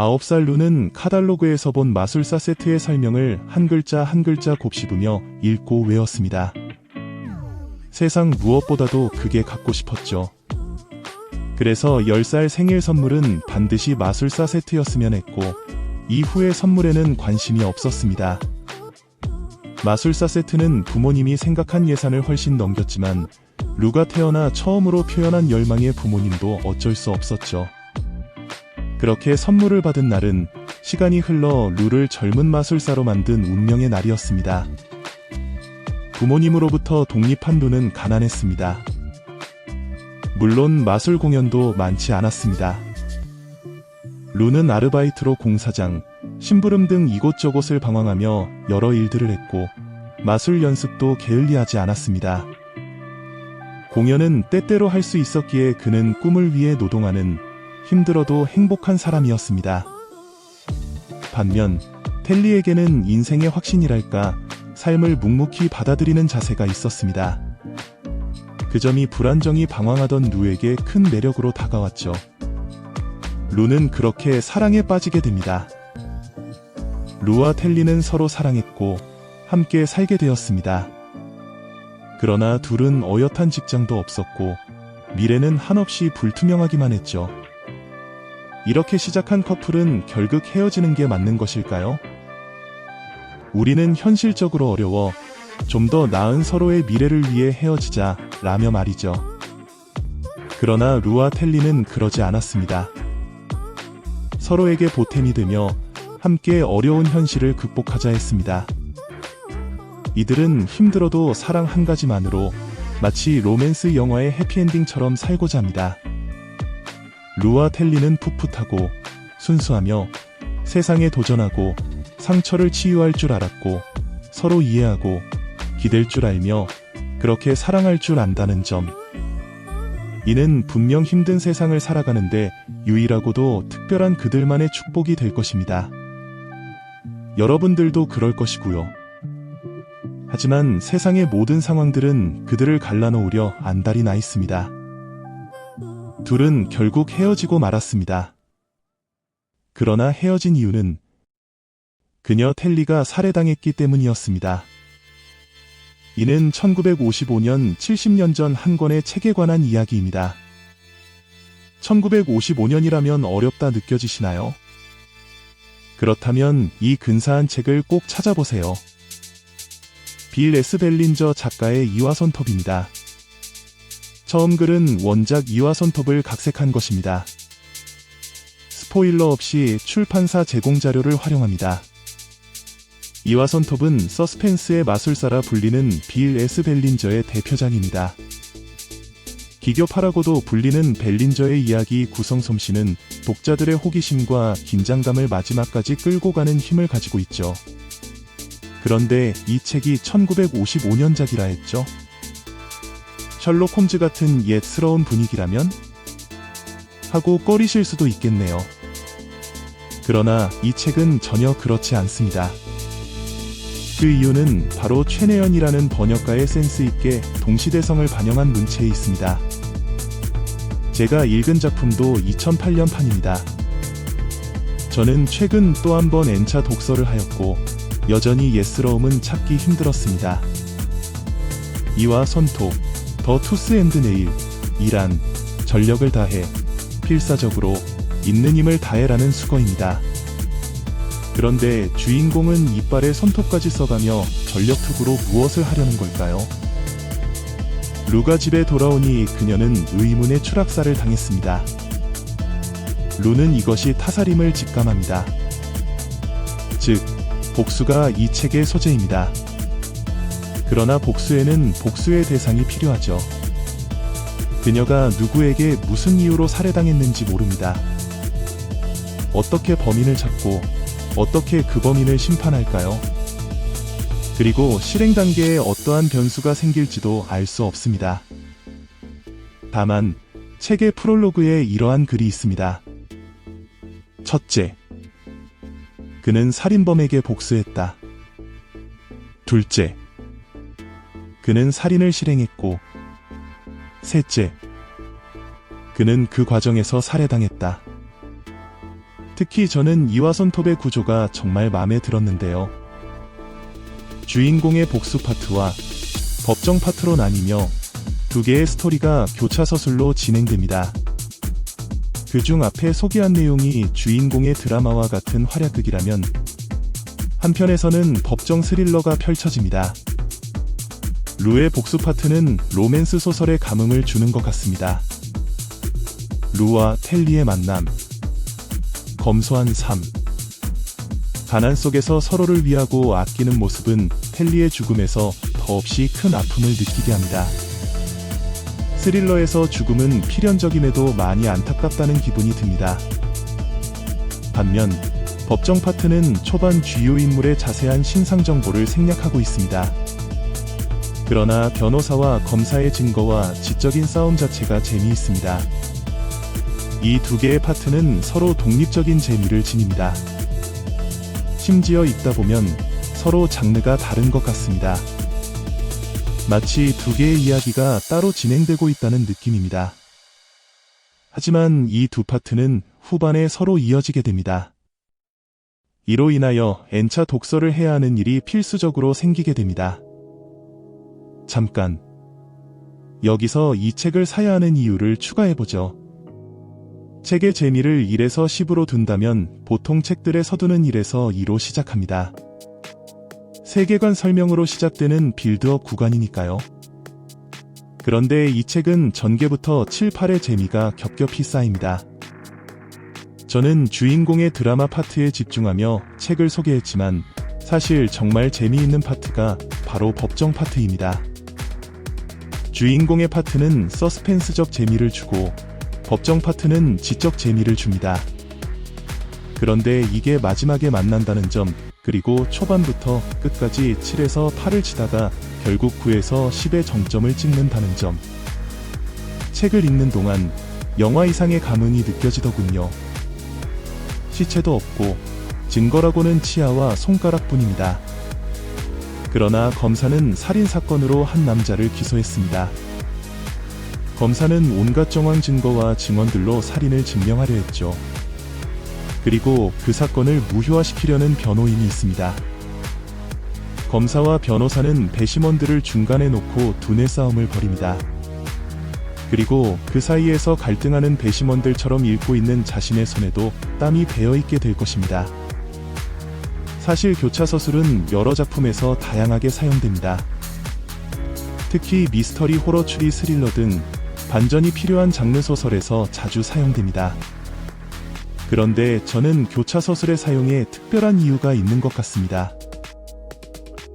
9살 루는 카탈로그에서 본 마술사 세트의 설명을 한 글자 한 글자 곱씹으며 읽고 외웠습니다. 세상 무엇보다도 그게 갖고 싶었죠. 그래서 10살 생일 선물은 반드시 마술사 세트였으면 했고, 이후의 선물에는 관심이 없었습니다. 마술사 세트는 부모님이 생각한 예산을 훨씬 넘겼지만, 루가 태어나 처음으로 표현한 열망의 부모님도 어쩔 수 없었죠. 그렇게 선물을 받은 날은 시간이 흘러 루를 젊은 마술사로 만든 운명의 날이었습니다. 부모님으로부터 독립한 루는 가난했습니다. 물론 마술 공연도 많지 않았습니다. 루는 아르바이트로 공사장, 심부름 등 이곳저곳을 방황하며 여러 일들을 했고, 마술 연습도 게을리하지 않았습니다. 공연은 때때로 할 수 있었기에 그는 꿈을 위해 노동하는 힘들어도 행복한 사람이었습니다. 반면 텔리에게는 인생의 확신이랄까, 삶을 묵묵히 받아들이는 자세가 있었습니다. 그 점이 불안정히 방황하던 루에게 큰 매력으로 다가왔죠. 루는 그렇게 사랑에 빠지게 됩니다. 루와 텔리는 서로 사랑했고 함께 살게 되었습니다. 그러나 둘은 어엿한 직장도 없었고 미래는 한없이 불투명하기만 했죠. 이렇게 시작한 커플은 결국 헤어지는 게 맞는 것일까요? 우리는 현실적으로 어려워 좀 더 나은 서로의 미래를 위해 헤어지자 라며 말이죠. 그러나 루와 텔리는 그러지 않았습니다. 서로에게 보탬이 되며 함께 어려운 현실을 극복하자 했습니다. 이들은 힘들어도 사랑 한 가지만으로 마치 로맨스 영화의 해피엔딩처럼 살고자 합니다. 루와 텔리는 풋풋하고 순수하며 세상에 도전하고 상처를 치유할 줄 알았고 서로 이해하고 기댈 줄 알며 그렇게 사랑할 줄 안다는 점. 이는 분명 힘든 세상을 살아가는데 유일하고도 특별한 그들만의 축복이 될 것입니다. 여러분들도 그럴 것이고요. 하지만 세상의 모든 상황들은 그들을 갈라놓으려 안달이 나 있습니다. 둘은 결국 헤어지고 말았습니다. 그러나 헤어진 이유는 그녀 텔리가 살해당했기 때문이었습니다. 이는 1955년 70년 전 한 권의 책에 관한 이야기입니다. 1955년이라면 어렵다 느껴지시나요? 그렇다면 이 근사한 책을 꼭 찾아보세요. 빌 S. 벨린저 작가의 이화손톱입니다. 처음 글은 원작 이화손톱을 각색한 것입니다. 스포일러 없이 출판사 제공 자료를 활용합니다. 이화손톱은 서스펜스의 마술사라 불리는 빌 S. 벨린저의 대표작입니다. 기교파라고도 불리는 벨린저의 이야기 구성 솜씨는 독자들의 호기심과 긴장감을 마지막까지 끌고 가는 힘을 가지고 있죠. 그런데 이 책이 1955년작이라 했죠? 셜록 홈즈 같은 옛스러운 분위기라면? 하고 꺼리실 수도 있겠네요. 그러나 이 책은 전혀 그렇지 않습니다. 그 이유는 바로 최내연이라는 번역가의 센스 있게 동시대성을 반영한 문체에 있습니다. 제가 읽은 작품도 2008년 판입니다. 저는 최근 또 한 번 N차 독서를 하였고 여전히 옛스러움은 찾기 힘들었습니다. 이와 손톱, 더 투스 앤드 네일, 이란, 전력을 다해, 필사적으로, 있는 힘을 다해라는 수거입니다. 그런데 주인공은 이빨에 손톱까지 써가며 전력투구로 무엇을 하려는 걸까요? 루가 집에 돌아오니 그녀는 의문의 추락사를 당했습니다. 루는 이것이 타살임을 직감합니다. 즉, 복수가 이 책의 소재입니다. 그러나 복수에는 복수의 대상이 필요하죠. 그녀가 누구에게 무슨 이유로 살해당했는지 모릅니다. 어떻게 범인을 찾고 어떻게 그 범인을 심판할까요? 그리고 실행 단계에 어떠한 변수가 생길지도 알 수 없습니다. 다만 책의 프롤로그에 이러한 글이 있습니다. 첫째, 그는 살인범에게 복수했다. 둘째, 그는 살인을 실행했고, 셋째, 그는 그 과정에서 살해당했다. 특히 저는 이와 손톱의 구조가 정말 마음에 들었는데요. 주인공의 복수 파트와 법정 파트로 나뉘며 두 개의 스토리가 교차 서술로 진행됩니다. 그중 앞에 소개한 내용이 주인공의 드라마와 같은 활약극이라면 한편에서는 법정 스릴러가 펼쳐집니다. 루의 복수 파트는 로맨스 소설의 감흥을 주는 것 같습니다. 루와 텔리의 만남, 검소한 삶, 가난 속에서 서로를 위하고 아끼는 모습은 텔리의 죽음에서 더없이 큰 아픔을 느끼게 합니다. 스릴러에서 죽음은 필연적임에도 많이 안타깝다는 기분이 듭니다. 반면 법정 파트는 초반 주요 인물의 자세한 신상 정보를 생략하고 있습니다. 그러나 변호사와 검사의 증거와 지적인 싸움 자체가 재미있습니다. 이 두 개의 파트는 서로 독립적인 재미를 지닙니다. 심지어 읽다 보면 서로 장르가 다른 것 같습니다. 마치 두 개의 이야기가 따로 진행되고 있다는 느낌입니다. 하지만 이 두 파트는 후반에 서로 이어지게 됩니다. 이로 인하여 N차 독서를 해야 하는 일이 필수적으로 생기게 됩니다. 잠깐, 여기서 이 책을 사야 하는 이유를 추가해보죠. 책의 재미를 1에서 10으로 둔다면 보통 책들의 서두는 1에서 2로 시작합니다. 세계관 설명으로 시작되는 빌드업 구간이니까요. 그런데 이 책은 전개부터 7, 8의 재미가 겹겹이 쌓입니다. 저는 주인공의 드라마 파트에 집중하며 책을 소개했지만 사실 정말 재미있는 파트가 바로 법정 파트입니다. 주인공의 파트는 서스펜스적 재미를 주고 법정 파트는 지적 재미를 줍니다. 그런데 이게 마지막에 만난다는 점, 그리고 초반부터 끝까지 7에서 8을 치다가 결국 9에서 10의 정점을 찍는다는 점. 책을 읽는 동안 영화 이상의 감흥이 느껴지더군요. 시체도 없고 증거라고는 치아와 손가락뿐입니다. 그러나 검사는 살인사건으로 한 남자를 기소했습니다. 검사는 온갖 정황 증거와 증언들로 살인을 증명하려 했죠. 그리고 그 사건을 무효화시키려는 변호인이 있습니다. 검사와 변호사는 배심원들을 중간에 놓고 두뇌 싸움을 벌입니다. 그리고 그 사이에서 갈등하는 배심원들처럼 읽고 있는 자신의 손에도 땀이 배어있게 될 것입니다. 사실 교차서술은 여러 작품에서 다양하게 사용됩니다. 특히 미스터리, 호러, 추리, 스릴러 등 반전이 필요한 장르 소설에서 자주 사용됩니다. 그런데 저는 교차서술의 사용에 특별한 이유가 있는 것 같습니다.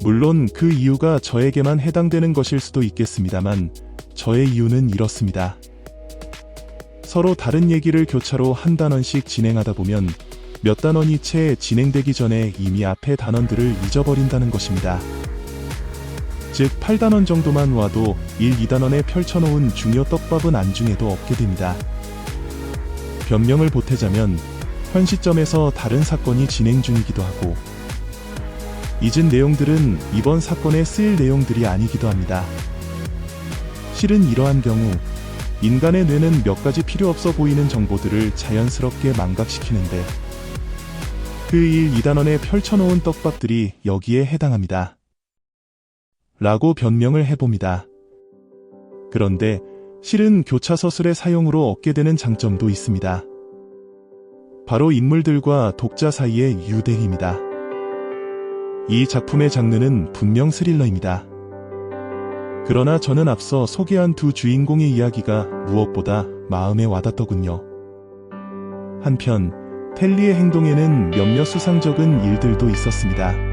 물론 그 이유가 저에게만 해당되는 것일 수도 있겠습니다만 저의 이유는 이렇습니다. 서로 다른 얘기를 교차로 한 단원씩 진행하다 보면 몇 단원이 채 진행되기 전에 이미 앞의 단원들을 잊어버린다는 것입니다. 즉 8단원 정도만 와도 1, 2단원에 펼쳐놓은 중요 떡밥은 안중에도 없게 됩니다. 변명을 보태자면 현 시점에서 다른 사건이 진행 중이기도 하고 잊은 내용들은 이번 사건에 쓰일 내용들이 아니기도 합니다. 실은 이러한 경우 인간의 뇌는 몇 가지 필요 없어 보이는 정보들을 자연스럽게 망각시키는데 그 1, 2단원에 펼쳐놓은 떡밥들이 여기에 해당합니다. 라고 변명을 해봅니다. 그런데 실은 교차서술의 사용으로 얻게 되는 장점도 있습니다. 바로 인물들과 독자 사이의 유대입니다. 이 작품의 장르는 분명 스릴러입니다. 그러나 저는 앞서 소개한 두 주인공의 이야기가 무엇보다 마음에 와닿더군요. 한편 텔리의 행동에는 몇몇 수상적인 일들도 있었습니다.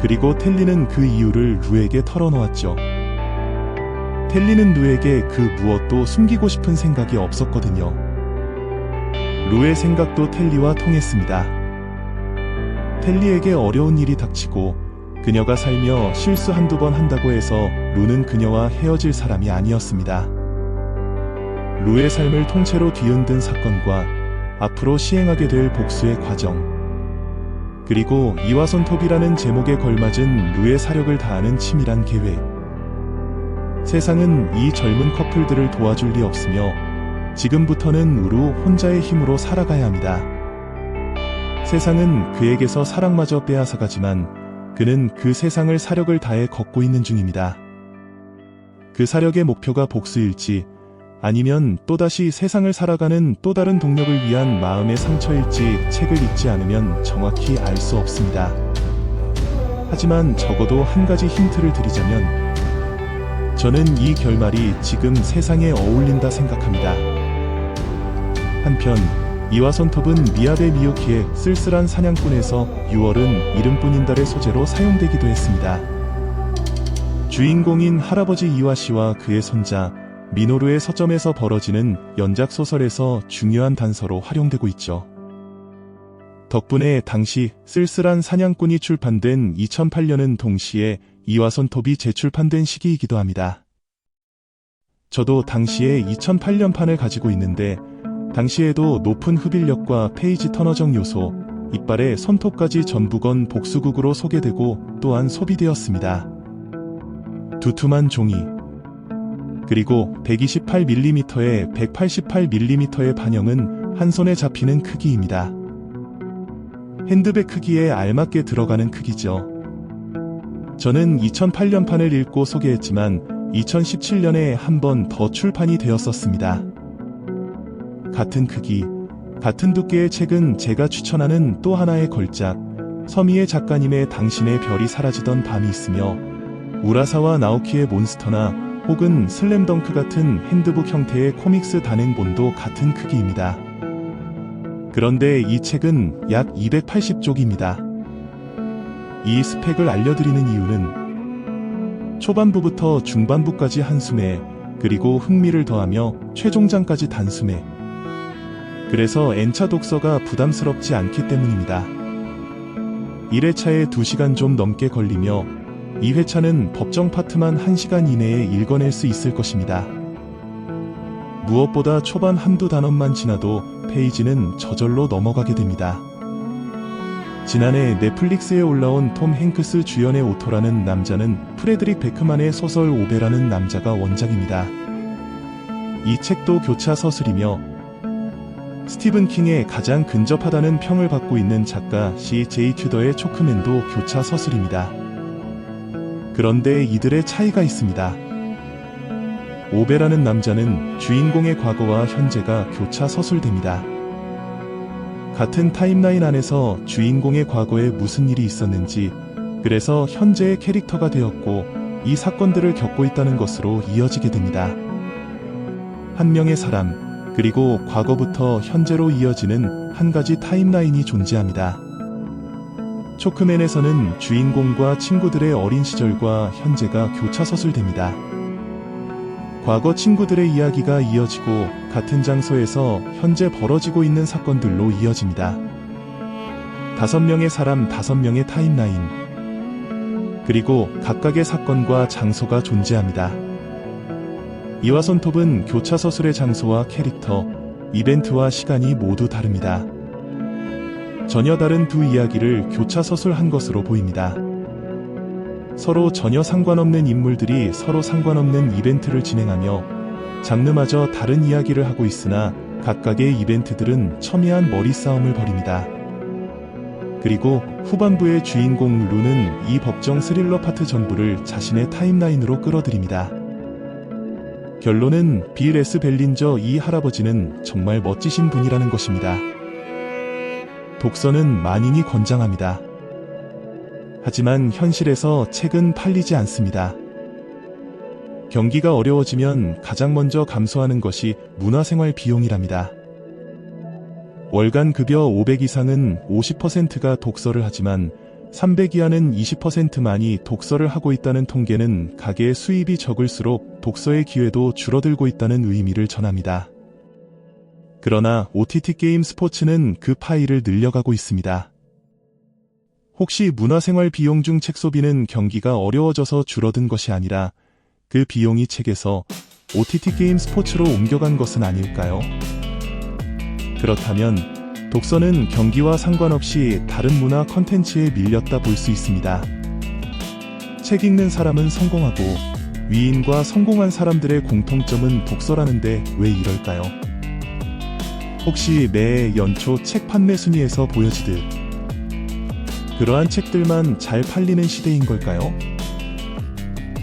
그리고 텔리는 그 이유를 루에게 털어놓았죠. 텔리는 루에게 그 무엇도 숨기고 싶은 생각이 없었거든요. 루의 생각도 텔리와 통했습니다. 텔리에게 어려운 일이 닥치고 그녀가 살며 실수 한두 번 한다고 해서 루는 그녀와 헤어질 사람이 아니었습니다. 루의 삶을 통째로 뒤흔든 사건과 앞으로 시행하게 될 복수의 과정, 그리고 이와 손톱이라는 제목에 걸맞은 루의 사력을 다하는 치밀한 계획. 세상은 이 젊은 커플들을 도와줄 리 없으며 지금부터는 루 혼자의 힘으로 살아가야 합니다. 세상은 그에게서 사랑마저 빼앗아가지만 그는 그 세상을 사력을 다해 걷고 있는 중입니다. 그 사력의 목표가 복수일지 아니면 또다시 세상을 살아가는 또 다른 동력을 위한 마음의 상처일지 책을 읽지 않으면 정확히 알 수 없습니다. 하지만 적어도 한 가지 힌트를 드리자면 저는 이 결말이 지금 세상에 어울린다 생각합니다. 한편 이와 손톱은 미야베 미유키의 쓸쓸한 사냥꾼에서 6월은 이름뿐인 달의 소재로 사용되기도 했습니다. 주인공인 할아버지 이와시와 그의 손자 미노루의 서점에서 벌어지는 연작 소설에서 중요한 단서로 활용되고 있죠. 덕분에 당시 쓸쓸한 사냥꾼이 출판된 2008년은 동시에 이와 손톱이 재출판된 시기이기도 합니다. 저도 당시에 2008년판을 가지고 있는데 당시에도 높은 흡일력과 페이지 터너적 요소, 이빨의 손톱까지 전부 건 복수극으로 소개되고 또한 소비되었습니다. 두툼한 종이, 그리고 128mm에 188mm의 반영은 한 손에 잡히는 크기입니다. 핸드백 크기에 알맞게 들어가는 크기죠. 저는 2008년판을 읽고 소개했지만 2017년에 한 번 더 출판이 되었었습니다. 같은 크기, 같은 두께의 책은 제가 추천하는 또 하나의 걸작, 서미의 작가님의 당신의 별이 사라지던 밤이 있으며 우라사와 나오키의 몬스터나 혹은 슬램덩크 같은 핸드북 형태의 코믹스 단행본도 같은 크기입니다. 그런데 이 책은 약 280쪽입니다. 이 스펙을 알려드리는 이유는 초반부부터 중반부까지 한숨에 그리고 흥미를 더하며 최종장까지 단숨에 그래서 N차 독서가 부담스럽지 않기 때문입니다. 1회차에 2시간 좀 넘게 걸리며 2회차는 법정 파트만 1시간 이내에 읽어낼 수 있을 것입니다. 무엇보다 초반 한두 단원만 지나도 페이지는 저절로 넘어가게 됩니다. 지난해 넷플릭스에 올라온 톰 행크스 주연의 오토라는 남자는 프레드릭 베크만의 소설 오베라는 남자가 원작입니다. 이 책도 교차 서술이며 스티븐 킹에 가장 근접하다는 평을 받고 있는 작가 C.J. 튜더의 초크맨도 교차 서술입니다. 그런데 이들의 차이가 있습니다. 오베라는 남자는 주인공의 과거와 현재가 교차 서술됩니다. 같은 타임라인 안에서 주인공의 과거에 무슨 일이 있었는지, 그래서 현재의 캐릭터가 되었고 이 사건들을 겪고 있다는 것으로 이어지게 됩니다. 한 명의 사람, 그리고 과거부터 현재로 이어지는 한 가지 타임라인이 존재합니다. 초크맨에서는 주인공과 친구들의 어린 시절과 현재가 교차 서술됩니다. 과거 친구들의 이야기가 이어지고 같은 장소에서 현재 벌어지고 있는 사건들로 이어집니다. 5명의 사람 5명의 타임라인, 그리고 각각의 사건과 장소가 존재합니다. 이와 손톱은 교차 서술의 장소와 캐릭터, 이벤트와 시간이 모두 다릅니다. 전혀 다른 두 이야기를 교차 서술한 것으로 보입니다. 서로 전혀 상관없는 인물들이 서로 상관없는 이벤트를 진행하며 장르마저 다른 이야기를 하고 있으나 각각의 이벤트들은 첨예한 머리싸움을 벌입니다. 그리고 후반부의 주인공 루는 이 법정 스릴러 파트 전부를 자신의 타임라인으로 끌어들입니다. 결론은 빌 S. 벨린저 이 할아버지는 정말 멋지신 분이라는 것입니다. 독서는 만인이 권장합니다. 하지만 현실에서 책은 팔리지 않습니다. 경기가 어려워지면 가장 먼저 감소하는 것이 문화생활 비용이랍니다. 월간 급여 500 이상은 50%가 독서를 하지만 300 이하는 20%만이 독서를 하고 있다는 통계는 가계의 수입이 적을수록 독서의 기회도 줄어들고 있다는 의미를 전합니다. 그러나 OTT 게임 스포츠는 그 파이를 늘려가고 있습니다. 혹시 문화생활 비용 중 책 소비는 경기가 어려워져서 줄어든 것이 아니라 그 비용이 책에서 OTT 게임 스포츠로 옮겨간 것은 아닐까요? 그렇다면 독서는 경기와 상관없이 다른 문화 컨텐츠에 밀렸다 볼 수 있습니다. 책 읽는 사람은 성공하고 위인과 성공한 사람들의 공통점은 독서라는데 왜 이럴까요? 혹시 매해 연초 책 판매 순위에서 보여지듯 그러한 책들만 잘 팔리는 시대인 걸까요?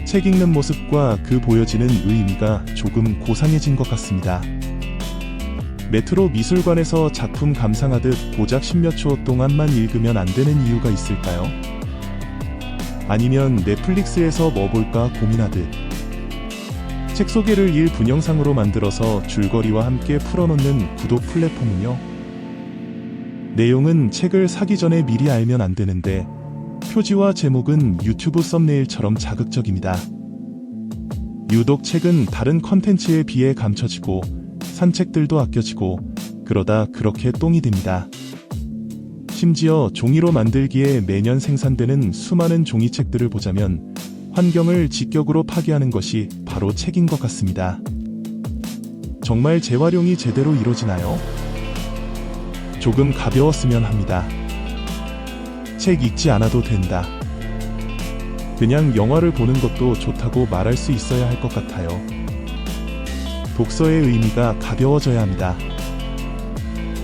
책 읽는 모습과 그 보여지는 의미가 조금 고상해진 것 같습니다. 메트로 미술관에서 작품 감상하듯 고작 10몇 초 동안만 읽으면 안 되는 이유가 있을까요? 아니면 넷플릭스에서 뭐 볼까 고민하듯 책 소개를 1분 영상으로 만들어서 줄거리와 함께 풀어놓는 구독 플랫폼은요? 내용은 책을 사기 전에 미리 알면 안 되는데 표지와 제목은 유튜브 썸네일처럼 자극적입니다. 유독 책은 다른 컨텐츠에 비해 감춰지고 산책들도 아껴지고 그러다 그렇게 똥이 됩니다. 심지어 종이로 만들기에 매년 생산되는 수많은 종이책들을 보자면 환경을 직격으로 파괴하는 것이 바로 책인 것 같습니다. 정말 재활용이 제대로 이루어지나요? 조금 가벼웠으면 합니다. 책 읽지 않아도 된다. 그냥 영화를 보는 것도 좋다고 말할 수 있어야 할 것 같아요. 독서의 의미가 가벼워져야 합니다.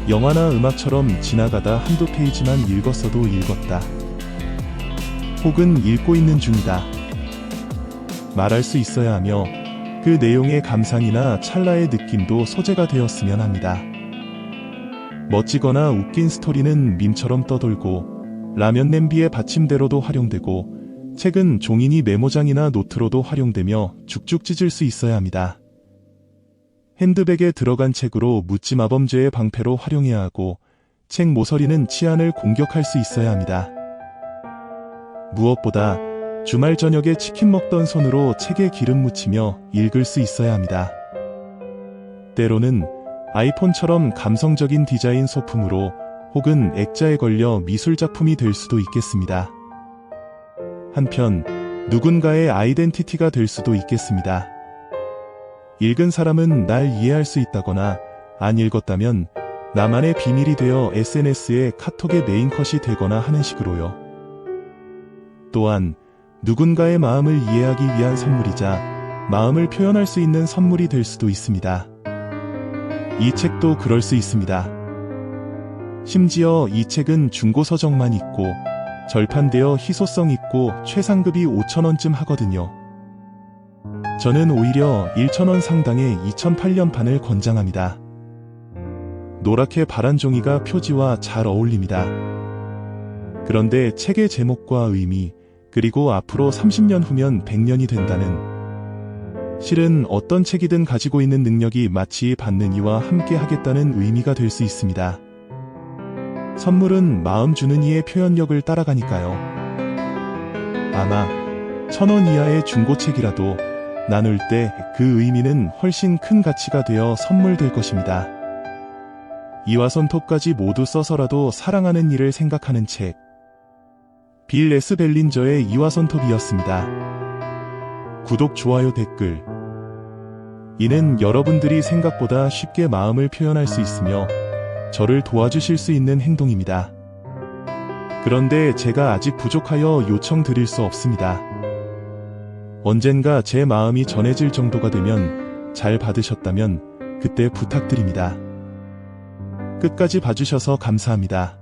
영화나 음악처럼 지나가다 한두 페이지만 읽었어도 읽었다. 혹은 읽고 있는 중이다. 말할 수 있어야 하며 그 내용의 감상이나 찰나의 느낌도 소재가 되었으면 합니다. 멋지거나 웃긴 스토리는 밈처럼 떠돌고 라면 냄비의 받침대로도 활용되고 책은 종이니 메모장이나 노트로도 활용되며 죽죽 찢을 수 있어야 합니다. 핸드백에 들어간 책으로 묻지마범죄의 방패로 활용해야 하고 책 모서리는 치안을 공격할 수 있어야 합니다. 무엇보다 주말 저녁에 치킨 먹던 손으로 책에 기름 묻히며 읽을 수 있어야 합니다. 때로는 아이폰처럼 감성적인 디자인 소품으로 혹은 액자에 걸려 미술작품이 될 수도 있겠습니다. 한편 누군가의 아이덴티티가 될 수도 있겠습니다. 읽은 사람은 날 이해할 수 있다거나 안 읽었다면 나만의 비밀이 되어 SNS에 카톡의 메인컷이 되거나 하는 식으로요. 또한 누군가의 마음을 이해하기 위한 선물이자 마음을 표현할 수 있는 선물이 될 수도 있습니다. 이 책도 그럴 수 있습니다. 심지어 이 책은 중고서적만 있고 절판되어 희소성 있고 최상급이 5,000원쯤 하거든요. 저는 오히려 1,000원 상당의 2008년판을 권장합니다. 노랗게 파란 종이가 표지와 잘 어울립니다. 그런데 책의 제목과 의미, 그리고 앞으로 30년 후면 100년이 된다는 실은 어떤 책이든 가지고 있는 능력이 마치 받는 이와 함께 하겠다는 의미가 될 수 있습니다. 선물은 마음 주는 이의 표현력을 따라가니까요. 아마 1,000원 이하의 중고책이라도 나눌 때 그 의미는 훨씬 큰 가치가 되어 선물될 것입니다. 이와 손톱까지 모두 써서라도 사랑하는 이를 생각하는 책. 빌 S. 벨린저의 이와 손톱이었습니다. 구독, 좋아요, 댓글. 이는 여러분들이 생각보다 쉽게 마음을 표현할 수 있으며 저를 도와주실 수 있는 행동입니다. 그런데 제가 아직 부족하여 요청드릴 수 없습니다. 언젠가 제 마음이 전해질 정도가 되면 잘 받으셨다면 그때 부탁드립니다. 끝까지 봐주셔서 감사합니다.